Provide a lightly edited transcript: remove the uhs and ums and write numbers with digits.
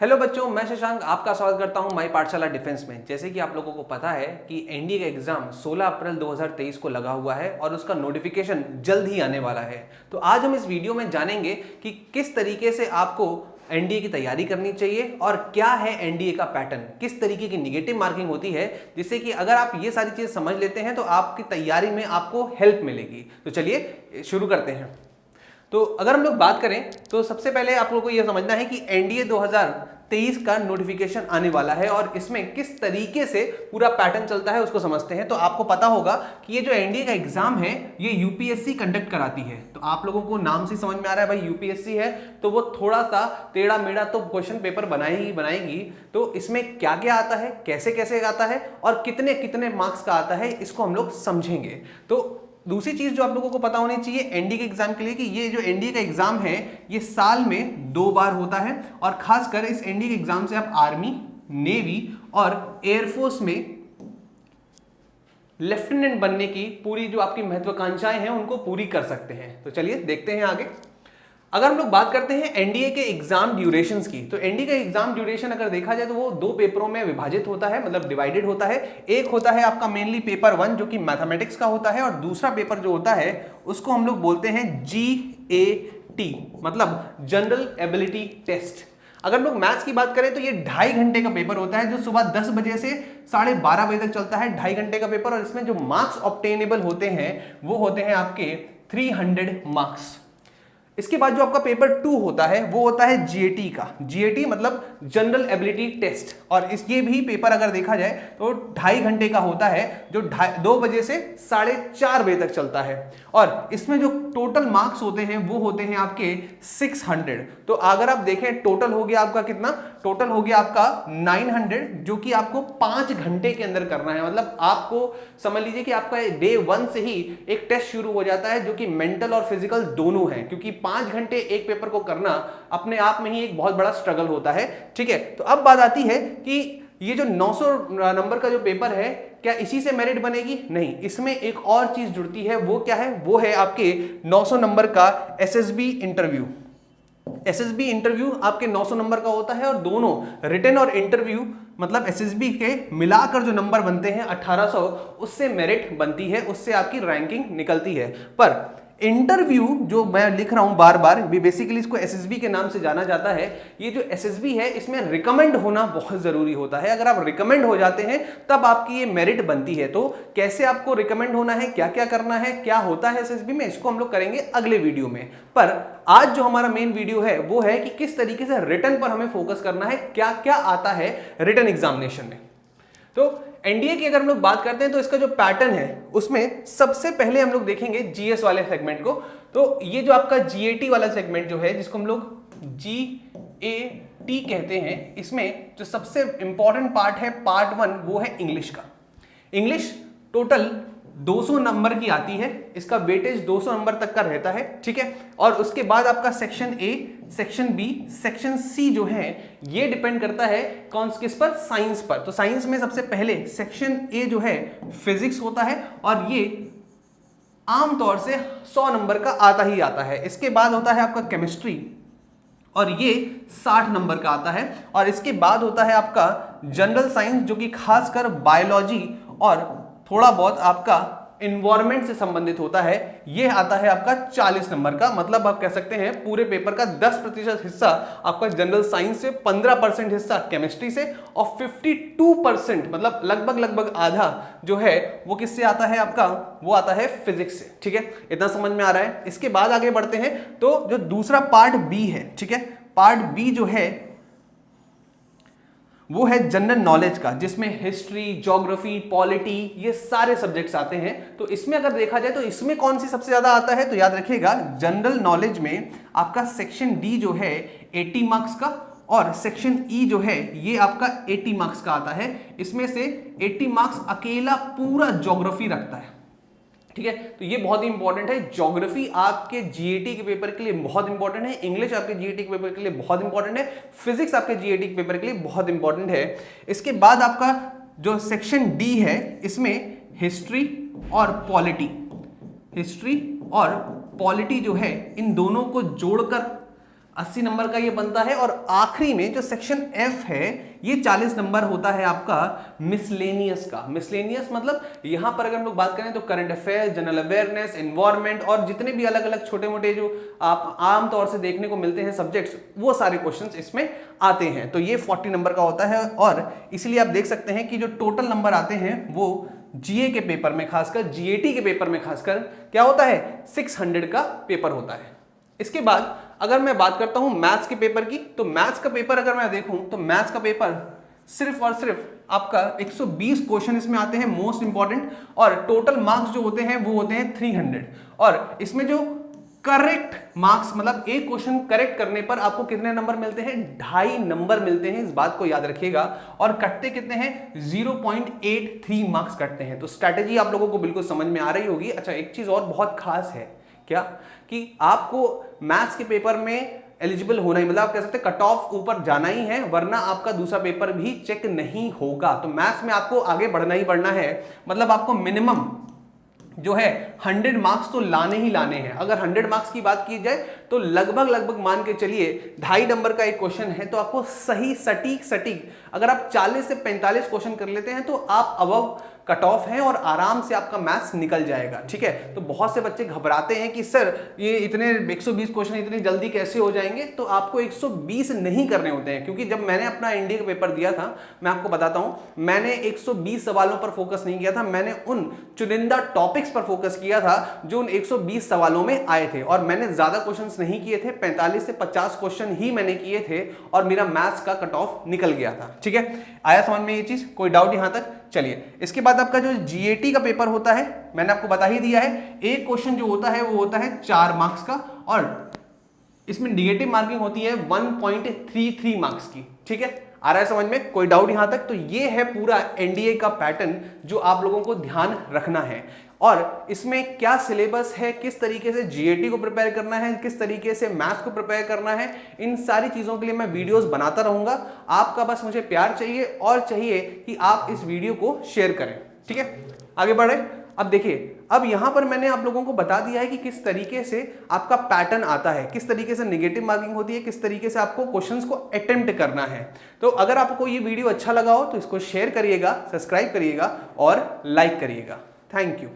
Hello बच्चों, मैं शशांक आपका स्वागत करता हूं माई पाठशाला डिफेंस में। जैसे कि आप लोगों को पता है कि एनडीए का एग्जाम 16 अप्रैल 2023 को लगा हुआ है और उसका नोटिफिकेशन जल्द ही आने वाला है। तो आज हम इस वीडियो में जानेंगे कि किस तरीके से आपको एनडीए की तैयारी करनी चाहिए और क्या है एनडीए का पैटर्न, किस तरीके की निगेटिव मार्किंग होती है, जिससे कि अगर आप ये सारी चीज़ समझ लेते हैं तो आपकी तैयारी में आपको हेल्प मिलेगी। तो चलिए शुरू करते हैं। तो अगर हम लोग बात करें तो सबसे पहले आप लोगों को यह समझना है कि एनडीए 2023 का नोटिफिकेशन आने वाला है और इसमें किस तरीके से पूरा पैटर्न चलता है उसको समझते हैं। तो आपको पता होगा कि ये जो एनडीए का एग्जाम है ये यूपीएससी कंडक्ट कराती है। तो आप लोगों को नाम से समझ में आ रहा है भाई यूपीएससी है तो वो थोड़ा सा टेढ़ा मेढ़ा तो क्वेश्चन पेपर बनाएगी। तो इसमें क्या क्या आता है, कैसे कैसे आता है और कितने कितने मार्क्स का आता है, इसको हम लोग समझेंगे। तो दूसरी चीज जो आप लोगों को पता होनी चाहिए एनडीए के एग्जाम के लिए कि ये जो एनडीए का एग्जाम है ये साल में 2 बार होता है और खासकर इस एनडीए के एग्जाम से आप आर्मी, नेवी और एयरफोर्स में लेफ्टिनेंट बनने की पूरी जो आपकी महत्वाकांक्षाएं हैं उनको पूरी कर सकते हैं। तो चलिए देखते हैं आगे। अगर हम लोग बात करते हैं एनडीए के एग्जाम ड्यूरेशंस की, तो एनडीए का एग्जाम ड्यूरेशन अगर देखा जाए तो वो 2 पेपरों में विभाजित होता है, मतलब डिवाइडेड होता है। एक होता है आपका मेनली पेपर 1 जो कि मैथमेटिक्स का होता है और दूसरा पेपर जो होता है उसको हम लोग बोलते हैं GAT, मतलब जनरल एबिलिटी टेस्ट। अगर हम लोग मैथ्स की बात करें तो ये 2.5 घंटे का पेपर होता है जो सुबह 10 बजे से 12:30 बजे तक चलता है। 2.5 घंटे का पेपर और इसमें जो मार्क्स ऑब्टेनेबल होते हैं वो होते हैं आपके 300 मार्क्स। इसके बाद जो आपका पेपर 2 होता है वो होता है GAT का। GAT मतलब जनरल एबिलिटी टेस्ट और ये भी पेपर अगर देखा जाए तो 2.5 घंटे का होता है जो 2 बजे से 4:30 बजे तक चलता है और इसमें जो टोटल मार्क्स होते हैं वो होते हैं आपके 600। तो अगर आप देखें टोटल हो गया आपका कितना, टोटल हो गया आपका 900 जो कि आपको 5 घंटे के अंदर करना है। मतलब आपको समझ लीजिए कि आपका डे 1 से ही एक टेस्ट शुरू हो जाता है जो कि मेंटल और फिजिकल दोनों है, क्योंकि 5 घंटे एक पेपर को करना अपने आप में ही एक बहुत बड़ा स्ट्रगल होता है। ठीक है, तो अब बात आती है कि ये जो 900 नंबर का जो पेपर है क्या इसी से मेरिट बनेगी? नहीं, इसमें एक और चीज जुड़ती है। वो क्या है? वो है आपके 900 नंबर का एसएसबी इंटरव्यू। एसएसबी इंटरव्यू आपके 900 नंबर का होता है और दोनों रिटन और इंटरव्यू मतलब एसएसबी के मिलाकर जो नंबर बनते हैं 1800, उससे मेरिट बनती है, उससे आपकी रैंकिंग निकलती है। पर इंटरव्यू जो मैं लिख रहा हूं बार बार, बेसिकली इसको एसएसबी के नाम से जाना जाता है। ये जो एसएसबी है इसमें रिकमेंड होना बहुत जरूरी होता है। अगर आप रिकमेंड हो जाते हैं तब आपकी ये मेरिट बनती है। तो कैसे आपको रिकमेंड होना है, क्या क्या करना है, क्या होता है एसएसबी में, इसको हम लोग करेंगे अगले वीडियो में। पर आज जो हमारा मेन वीडियो है वो है कि किस तरीके से रिटन पर हमें फोकस करना है, क्या क्या आता है रिटन एग्जामिनेशन में। तो एनडीए की अगर हम लोग बात करते हैं तो इसका जो पैटर्न है उसमें सबसे पहले हम लोग देखेंगे जीएस वाले सेगमेंट को। तो ये जो आपका जीएटी वाला सेगमेंट जो है जिसको हम लोग जीएटी कहते हैं, इसमें जो सबसे इंपॉर्टेंट पार्ट है पार्ट 1 वो है इंग्लिश का। इंग्लिश टोटल 200 नंबर की आती है, इसका वेटेज 200 नंबर तक का रहता है। ठीक है, और उसके बाद आपका section A, section B, section C जो है ये डिपेंड करता है किस पर, साइंस पर। तो साइंस में सबसे पहले सेक्शन ए जो है फिजिक्स होता है और ये आमतौर से 100 नंबर का आता ही आता है। इसके बाद होता है आपका केमिस्ट्री और ये 60 नंबर का आता है और इसके बाद होता है आपका जनरल साइंस जो कि खासकर बायोलॉजी और थोड़ा बहुत आपका इन्वायरमेंट से संबंधित होता है। ये आता है आपका 40 नंबर का। मतलब आप कह सकते हैं पूरे पेपर का 10% हिस्सा आपका जनरल साइंस से, 15% हिस्सा केमिस्ट्री से और 52% मतलब लगभग आधा जो है वो किससे आता है आपका, वो आता है फिजिक्स से। ठीक है, इतना समझ में आ रहा है। इसके बाद आगे बढ़ते हैं तो जो दूसरा पार्ट बी है, ठीक है, पार्ट बी जो है वो है जनरल नॉलेज का, जिसमें हिस्ट्री, ज्योग्राफी, पॉलिटी ये सारे सब्जेक्ट्स आते हैं। तो इसमें अगर देखा जाए तो इसमें कौन सी सबसे ज्यादा आता है, तो याद रखिएगा जनरल नॉलेज में आपका सेक्शन डी जो है 80 मार्क्स का और सेक्शन ई जो है ये आपका 80 मार्क्स का आता है। इसमें से 80 मार्क्स अकेला पूरा ज्योग्राफी रखता है। ठीक है, तो ये बहुत ही इंपॉर्टेंट है। ज्योग्राफी आपके जीएटी के पेपर के लिए बहुत इंपॉर्टेंट है, इंग्लिश आपके जीएटी के पेपर के लिए बहुत इंपॉर्टेंट है, फिजिक्स आपके जीएटी के पेपर के लिए बहुत इंपॉर्टेंट है। इसके बाद आपका जो सेक्शन डी है इसमें हिस्ट्री और पॉलिटी, हिस्ट्री और पॉलिटी जो है इन दोनों को जोड़कर 80 नंबर का ये बनता है। और आखिरी में जो सेक्शन एफ है ये 40 नंबर होता है आपका मिसलेनियस का। मिसलेनियस मतलब यहां पर अगर हम लोग बात करें तो current affairs, general awareness, environment और जितने भी अलग अलग छोटे मोटे जो आप आम तौर से देखने को मिलते हैं सब्जेक्ट्स, वो सारे क्वेश्चंस इसमें आते हैं। तो ये 40 नंबर का होता है। और इसलिए आप देख सकते हैं कि जो टोटल नंबर आते हैं वो जीए के पेपर में, खासकर जीएटी के पेपर में खासकर क्या होता है, 600 का पेपर होता है। इसके बाद अगर मैं बात करता हूं मैथ्स के पेपर की, तो मैथ्स का पेपर अगर मैं देखूं तो मैथ्स का पेपर सिर्फ और सिर्फ आपका 120 क्वेश्चन इसमें आते हैं मोस्ट इंपॉर्टेंट, और टोटल मार्क्स जो होते हैं वो होते हैं 300। और इसमें जो करेक्ट मार्क्स मतलब एक क्वेश्चन करेक्ट करने पर आपको कितने नंबर मिलते हैं, 2.5 नंबर मिलते हैं। इस बात को याद रखिएगा। और कटते कितने हैं, 0.83 मार्क्स कटते हैं। तो स्ट्रैटेजी आप लोगों को बिल्कुल समझ में आ रही होगी। अच्छा, एक चीज और बहुत खास है क्या, कि आपको मैथ्स के पेपर में एलिजिबल होना ही, मतलब आप कह सकते हैं कट ऑफ ऊपर जाना ही है, वरना आपका दूसरा पेपर भी चेक नहीं होगा। तो मैथ्स में आपको आगे बढ़ना ही बढ़ना है। मतलब आपको मिनिमम जो है 100 मार्क्स तो लाने ही लाने हैं। अगर 100 मार्क्स की बात की जाए तो लगभग मान के चलिए 2.5 नंबर का एक क्वेश्चन है, तो आपको सही सटीक अगर आप 40 से 45 क्वेश्चन कर लेते हैं तो आप अबव कट ऑफ है और आराम से आपका मैथ्स निकल जाएगा। ठीक है, तो बहुत से बच्चे घबराते हैं कि सर ये इतने 120 क्वेश्चन इतनी जल्दी कैसे हो जाएंगे। तो आपको 120 नहीं करने होते हैं, क्योंकि जब मैंने अपना एनडीए का पेपर दिया था, मैं आपको बताता हूं, मैंने 120 सवालों पर फोकस नहीं किया था, मैंने उन चुनिंदा टॉपिक्स पर फोकस किया था जो उन 120 सवालों में आए थे। और मैंने ज्यादा क्वेश्चंस नहीं किए थे, 45 से 50 क्वेश्चन ही मैंने किए थे और मेरा मैथ्स का कट ऑफ निकल गया था। ठीक है, आया समझ में ये चीज, कोई डाउट यहां तक? चलिए, इसके बाद आपका जो जीएटी का पेपर होता है मैंने आपको बता ही दिया है। एक क्वेश्चन जो होता है वो होता है 4 मार्क्स का, और इसमें नेगेटिव मार्किंग होती है 1.33 मार्क्स की। ठीक है, आ रहा है समझ में, कोई डाउट यहां तक? तो ये है पूरा एनडीए का पैटर्न जो आप लोगों को ध्यान रखना है। और इसमें क्या सिलेबस है, किस तरीके से जीएटी को प्रिपेयर करना है, किस तरीके से मैथ्स को प्रिपेयर करना है, इन सारी चीजों के लिए मैं वीडियोस बनाता रहूंगा। आपका बस मुझे प्यार चाहिए और चाहिए कि आप इस वीडियो को शेयर करें। ठीक है, आगे बढ़े। अब देखिए, अब यहां पर मैंने आप लोगों को बता दिया है कि किस तरीके से आपका पैटर्न आता है, किस तरीके से नेगेटिव मार्किंग होती है, किस तरीके से आपको क्वेश्चंस को अटेम्प्ट करना है। तो अगर आपको ये वीडियो अच्छा लगा हो तो इसको शेयर करिएगा, सब्सक्राइब करिएगा और लाइक करिएगा। Thank you.